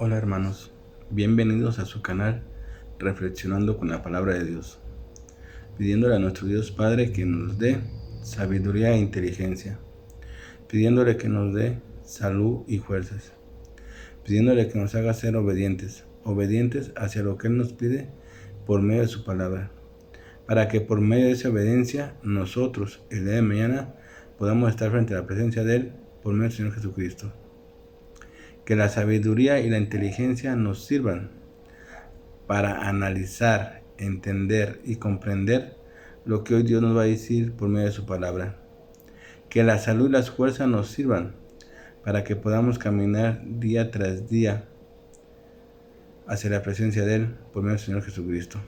Hola hermanos, bienvenidos a su canal Reflexionando con la Palabra de Dios, pidiéndole a nuestro Dios Padre que nos dé sabiduría e inteligencia, pidiéndole que nos dé salud y fuerzas, pidiéndole que nos haga ser obedientes hacia lo que Él nos pide por medio de su palabra, para que por medio de esa obediencia nosotros el día de mañana podamos estar frente a la presencia de Él por medio del Señor Jesucristo. Que la sabiduría y la inteligencia nos sirvan para analizar, entender y comprender lo que hoy Dios nos va a decir por medio de su palabra. Que la salud y las fuerzas nos sirvan para que podamos caminar día tras día hacia la presencia de Él por medio del Señor Jesucristo.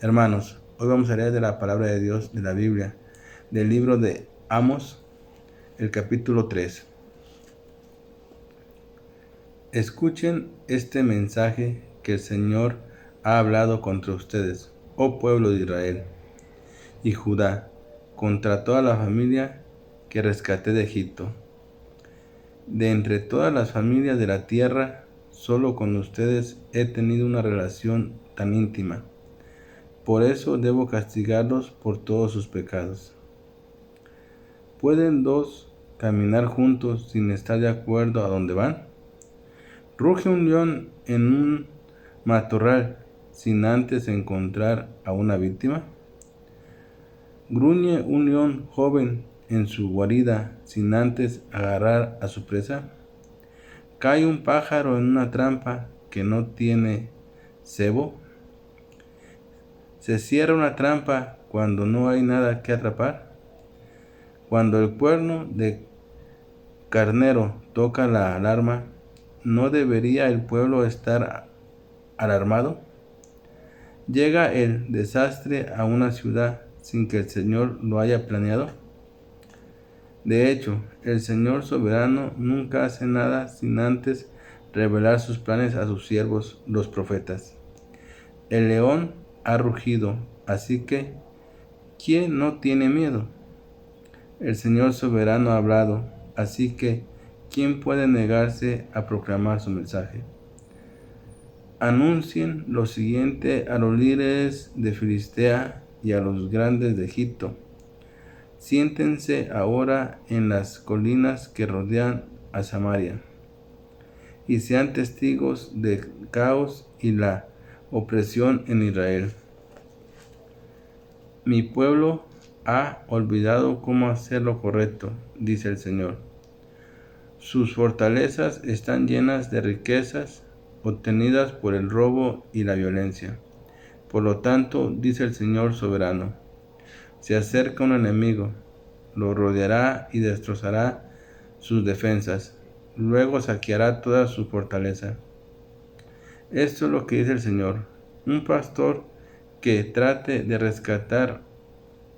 Hermanos, hoy vamos a leer de la palabra de Dios, de la Biblia, del libro de Amos, el capítulo 3. Escuchen este mensaje que el Señor ha hablado contra ustedes, oh pueblo de Israel y Judá, contra toda la familia que rescaté de Egipto. De entre todas las familias de la tierra, solo con ustedes he tenido una relación tan íntima. Por eso debo castigarlos por todos sus pecados. ¿Pueden dos caminar juntos sin estar de acuerdo a dónde van? ¿Ruge un león en un matorral sin antes encontrar a una víctima? ¿Gruñe un león joven en su guarida sin antes agarrar a su presa? ¿Cae un pájaro en una trampa que no tiene cebo? ¿Se cierra una trampa cuando no hay nada que atrapar? Cuando el cuerno de carnero toca la alarma, ¿no debería el pueblo estar alarmado? ¿Llega el desastre a una ciudad sin que el Señor lo haya planeado? De hecho, el Señor soberano nunca hace nada sin antes revelar sus planes a sus siervos, los profetas. El león ha rugido, así que, ¿quién no tiene miedo? El Señor soberano ha hablado, así que, ¿quién puede negarse a proclamar su mensaje? Anuncien lo siguiente a los líderes de Filistea y a los grandes de Egipto. Siéntense ahora en las colinas que rodean a Samaria y sean testigos del caos y la opresión en Israel. Mi pueblo ha olvidado cómo hacer lo correcto, dice el Señor. Sus fortalezas están llenas de riquezas obtenidas por el robo y la violencia. Por lo tanto, dice el Señor soberano, se acerca un enemigo, lo rodeará y destrozará sus defensas, luego saqueará toda su fortaleza. Esto es lo que dice el Señor. Un pastor que trate de rescatar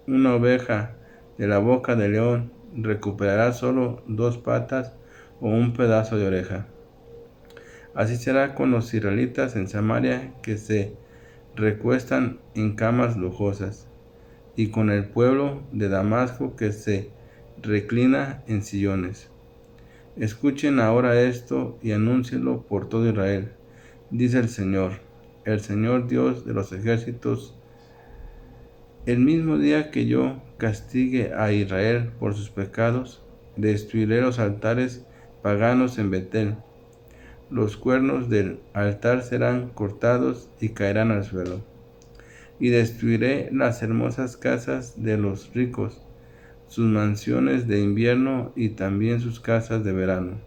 una oveja de la boca del león recuperará solo 2 patas o un pedazo de oreja. Así será con los israelitas en Samaria que se recuestan en camas lujosas, y con el pueblo de Damasco que se reclina en sillones. Escuchen ahora esto y anúncienlo por todo Israel, dice el Señor Dios de los ejércitos. El mismo día que yo castigue a Israel por sus pecados, destruiré los altares paganos en Betel. Los cuernos del altar serán cortados y caerán al suelo. Y destruiré las hermosas casas de los ricos, sus mansiones de invierno y también sus casas de verano,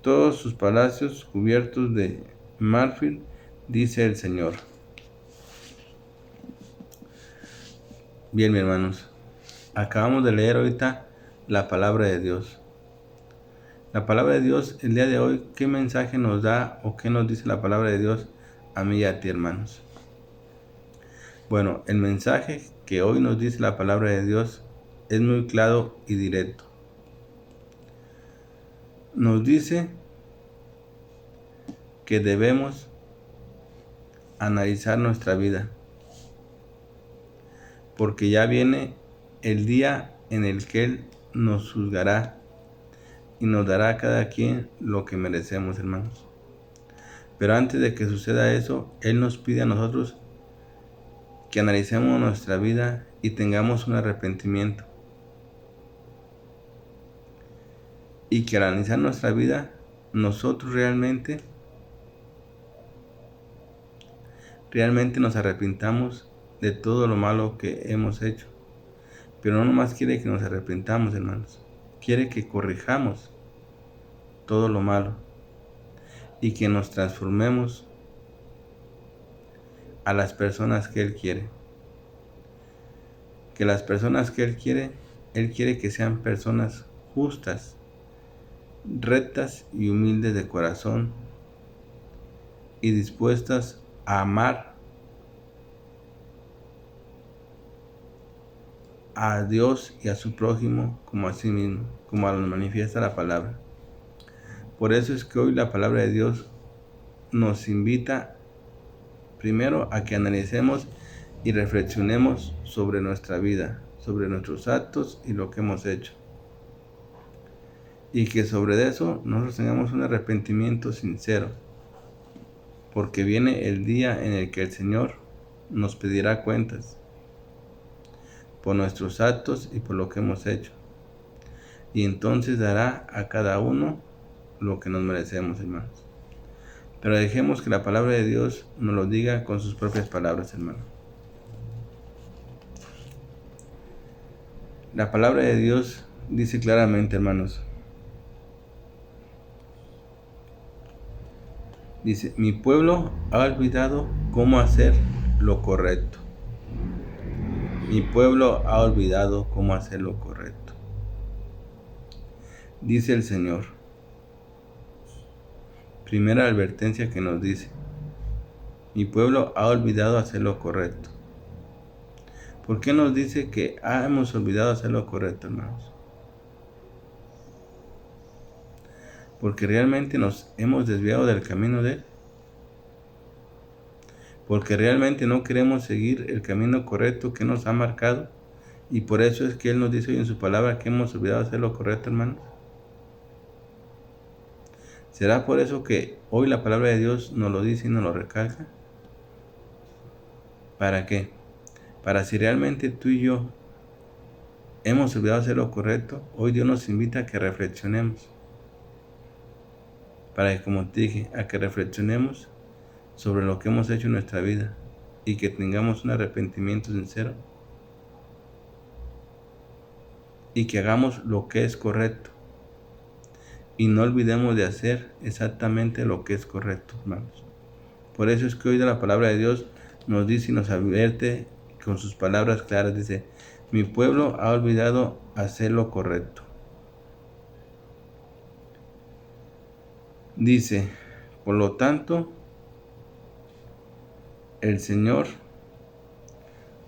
todos sus palacios cubiertos de marfil, dice el Señor. Bien, mis hermanos, acabamos de leer ahorita la palabra de Dios. La palabra de Dios el día de hoy, ¿qué mensaje nos da o qué nos dice la palabra de Dios a mí y a ti, hermanos? Bueno, el mensaje que hoy nos dice la palabra de Dios es muy claro y directo. Nos dice que debemos analizar nuestra vida, porque ya viene el día en el que Él nos juzgará y nos dará a cada quien lo que merecemos, hermanos. Pero antes de que suceda eso, Él nos pide a nosotros que analicemos nuestra vida y tengamos un arrepentimiento. Y que al analizar nuestra vida, nosotros realmente nos arrepintamos de todo lo malo que hemos hecho. Pero no nomás quiere que nos arrepintamos, hermanos. Quiere que corrijamos todo lo malo y que nos transformemos a las personas que Él quiere. Que las personas que Él quiere que sean personas justas, rectas y humildes de corazón y dispuestas a amar a Dios y a su prójimo como a sí mismo, como lo manifiesta la palabra. Por eso es que hoy la palabra de Dios nos invita primero a que analicemos y reflexionemos sobre nuestra vida, sobre nuestros actos y lo que hemos hecho. Y que sobre eso nosotros tengamos un arrepentimiento sincero, porque viene el día en el que el Señor nos pedirá cuentas por nuestros actos y por lo que hemos hecho. Y entonces dará a cada uno lo que nos merecemos, hermanos. Pero dejemos que la palabra de Dios nos lo diga con sus propias palabras, hermanos. La palabra de Dios dice claramente, hermanos. Dice, mi pueblo ha olvidado cómo hacer lo correcto. Mi pueblo ha olvidado cómo hacer lo correcto. Dice el Señor. Primera advertencia que nos dice. Mi pueblo ha olvidado hacer lo correcto. ¿Por qué nos dice que hemos olvidado hacer lo correcto, hermanos? Porque realmente nos hemos desviado del camino de Él. Porque realmente no queremos seguir el camino correcto que nos ha marcado. Y por eso es que Él nos dice hoy en su palabra que hemos olvidado hacer lo correcto, hermanos. ¿Será por eso que hoy la palabra de Dios nos lo dice y nos lo recalca? ¿Para qué? Para si realmente tú y yo hemos olvidado hacer lo correcto, hoy Dios nos invita a que reflexionemos. Para que, como te dije, a que reflexionemos sobre lo que hemos hecho en nuestra vida y que tengamos un arrepentimiento sincero y que hagamos lo que es correcto y no olvidemos de hacer exactamente lo que es correcto, hermanos. Por eso es que hoy la palabra de Dios nos dice y nos advierte con sus palabras claras, dice, mi pueblo ha olvidado hacer lo correcto. Dice, por lo tanto, el Señor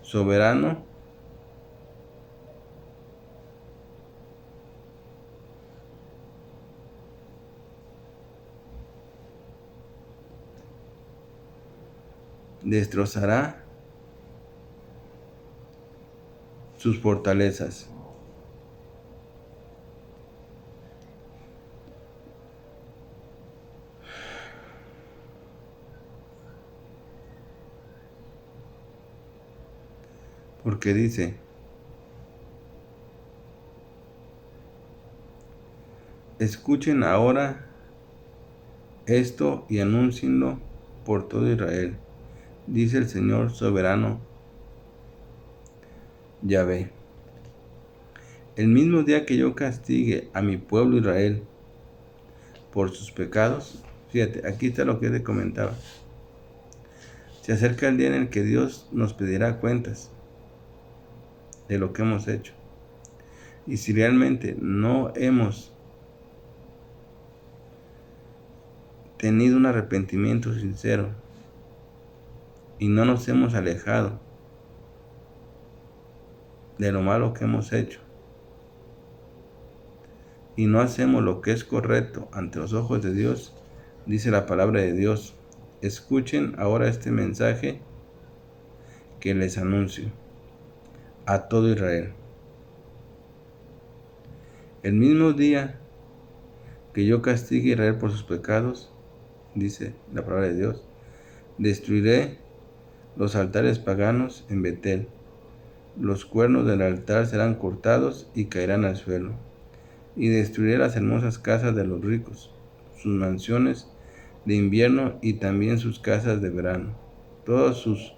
soberano destrozará sus fortalezas. Porque dice, escuchen ahora esto y anúncienlo por todo Israel, dice el Señor soberano Yahvé. El mismo día que yo castigue a mi pueblo Israel por sus pecados, fíjate, aquí está lo que te comentaba. Se acerca el día en el que Dios nos pedirá cuentas de lo que hemos hecho. Y si realmente no hemos tenido un arrepentimiento sincero y no nos hemos alejado de lo malo que hemos hecho y no hacemos lo que es correcto ante los ojos de Dios, dice la palabra de Dios, escuchen ahora este mensaje que les anuncio a todo Israel. El mismo día que yo castigue a Israel por sus pecados, dice la palabra de Dios. Destruiré los altares paganos en Betel. Los cuernos del altar serán cortados y caerán al suelo. Y destruiré las hermosas casas de los ricos, sus mansiones de invierno y también sus casas de verano. Todos sus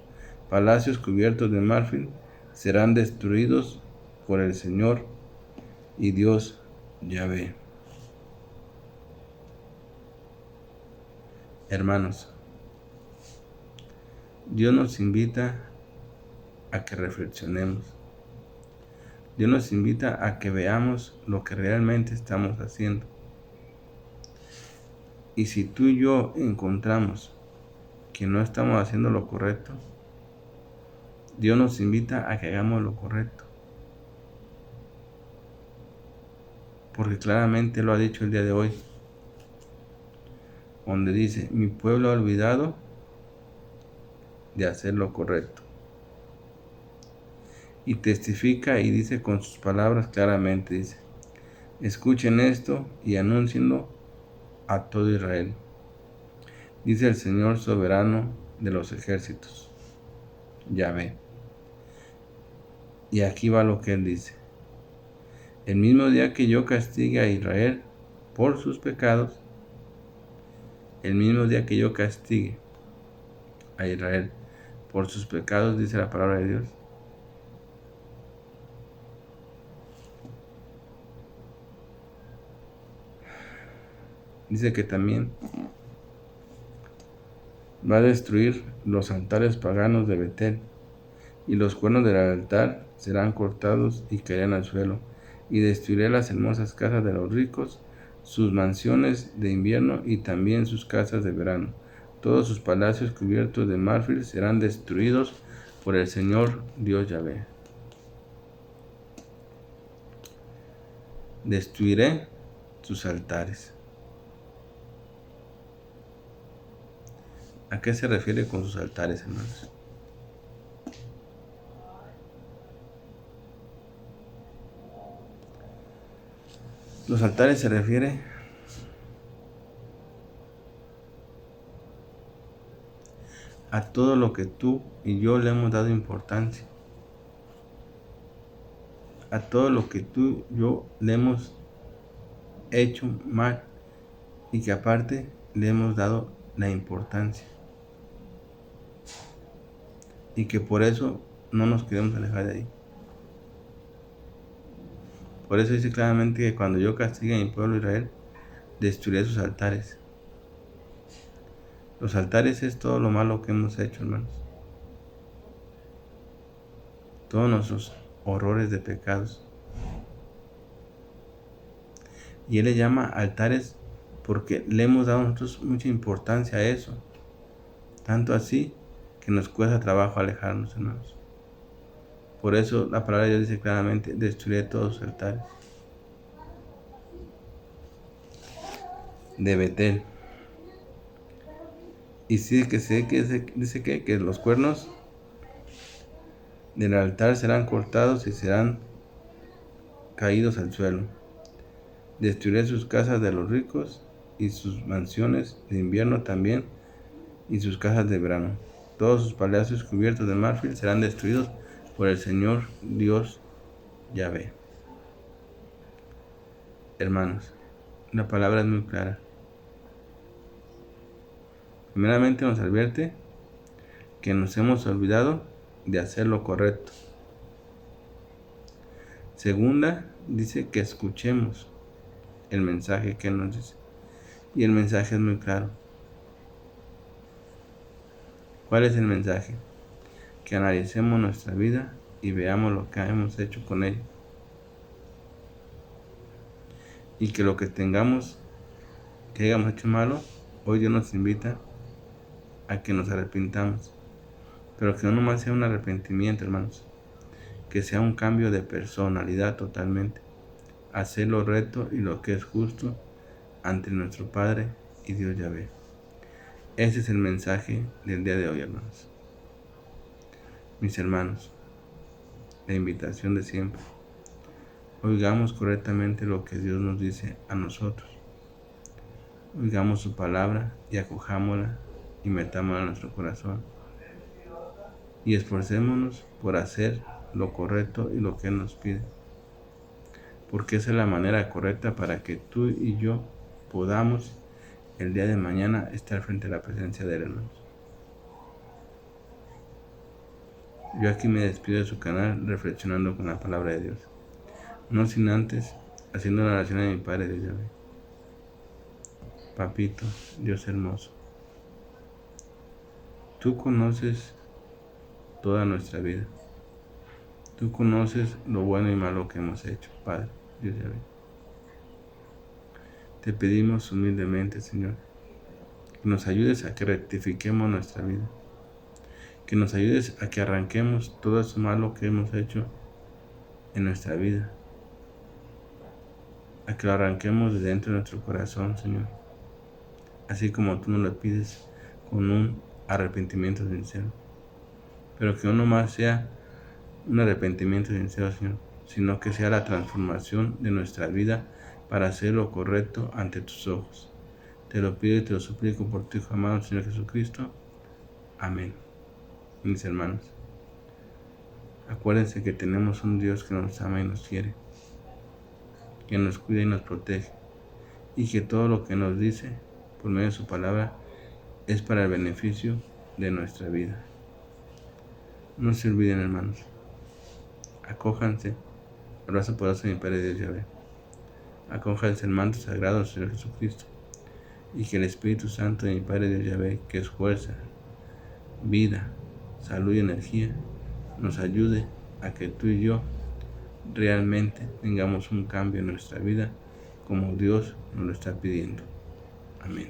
palacios cubiertos de marfil serán destruidos por el Señor y Dios Yahvé. Hermanos, Dios nos invita a que reflexionemos. Dios nos invita a que veamos lo que realmente estamos haciendo. Y si tú y yo encontramos que no estamos haciendo lo correcto, Dios nos invita a que hagamos lo correcto. Porque claramente lo ha dicho el día de hoy, donde dice, mi pueblo ha olvidado de hacer lo correcto. Y testifica y dice con sus palabras claramente, dice, escuchen esto y anúncienlo a todo Israel. Dice el Señor soberano de los ejércitos, Yahvé. Y aquí va lo que él dice. El mismo día que yo castigue a Israel por sus pecados, el mismo día que yo castigue a Israel por sus pecados, dice la palabra de Dios, dice que también va a destruir los altares paganos de Betel, y los cuernos del altar serán cortados y caerán al suelo, y destruiré las hermosas casas de los ricos, sus mansiones de invierno y también sus casas de verano. Todos sus palacios cubiertos de marfil serán destruidos por el Señor Dios Yahvé. Destruiré sus altares. ¿A qué se refiere con sus altares, hermanos? Los altares se refiere a todo lo que tú y yo le hemos dado importancia. A todo lo que tú y yo le hemos hecho mal y que aparte le hemos dado la importancia. Y que por eso no nos queremos alejar de ahí. Por eso dice claramente que cuando yo castigue a mi pueblo Israel, destruiré sus altares. Los altares es todo lo malo que hemos hecho, hermanos. Todos nuestros horrores de pecados. Y Él le llama altares porque le hemos dado nosotros mucha importancia a eso. Tanto así que nos cuesta trabajo alejarnos, hermanos. Por eso la palabra de Dios dice claramente, destruiré todos sus altares. De Betel. Y sí que dice que los cuernos del altar serán cortados y serán caídos al suelo. Destruiré sus casas de los ricos y sus mansiones de invierno también y sus casas de verano. Todos sus palacios cubiertos de marfil serán destruidos por el Señor Dios Yahvé. Hermanos, la palabra es muy clara. Primeramente nos advierte que nos hemos olvidado de hacer lo correcto. Segunda, dice que escuchemos el mensaje que nos dice. Y el mensaje es muy claro. ¿Cuál es el mensaje? Que analicemos nuestra vida y veamos lo que hemos hecho con ella. Y que lo que tengamos, que hayamos hecho malo, hoy Dios nos invita a que nos arrepintamos. Pero que no nomás sea un arrepentimiento, hermanos. Que sea un cambio de personalidad totalmente. Hacer lo recto y lo que es justo ante nuestro Padre y Dios Yahvé. Ese es el mensaje del día de hoy, hermanos. Mis hermanos, la invitación de siempre. Oigamos correctamente lo que Dios nos dice a nosotros. oigamos su palabra y acojámosla y metámosla en nuestro corazón. Y esforcémonos por hacer lo correcto y lo que Él nos pide. Porque esa es la manera correcta para que tú y yo podamos el día de mañana estar frente a la presencia de Él, hermanos. Yo aquí me despido de su canal reflexionando con la palabra de Dios. No sin antes haciendo la oración a mi Padre Dios Yahvé. Papito, Dios hermoso, tú conoces toda nuestra vida. Tú conoces lo bueno y malo que hemos hecho, Padre Dios Yahvé. Te pedimos humildemente, Señor, que nos ayudes a que rectifiquemos nuestra vida. Que nos ayudes a que arranquemos todo eso malo que hemos hecho en nuestra vida. A que lo arranquemos de dentro de nuestro corazón, Señor. Así como tú nos lo pides con un arrepentimiento sincero. Pero que no más sea un arrepentimiento sincero, Señor, sino que sea la transformación de nuestra vida para hacer lo correcto ante tus ojos. Te lo pido y te lo suplico por tu Hijo amado, Señor Jesucristo. Amén. Mis hermanos, acuérdense que tenemos un Dios que nos ama y nos quiere, que nos cuida y nos protege, y que todo lo que nos dice por medio de su palabra es para el beneficio de nuestra vida. No se olviden, hermanos, acójanse al brazo poderoso de mi Padre Dios Yahvé. Acójanse el manto sagrado del Señor Jesucristo, y que el Espíritu Santo de mi Padre Dios Yahvé, que es fuerza, vida, salud y energía, nos ayude a que tú y yo realmente tengamos un cambio en nuestra vida como Dios nos lo está pidiendo. Amén.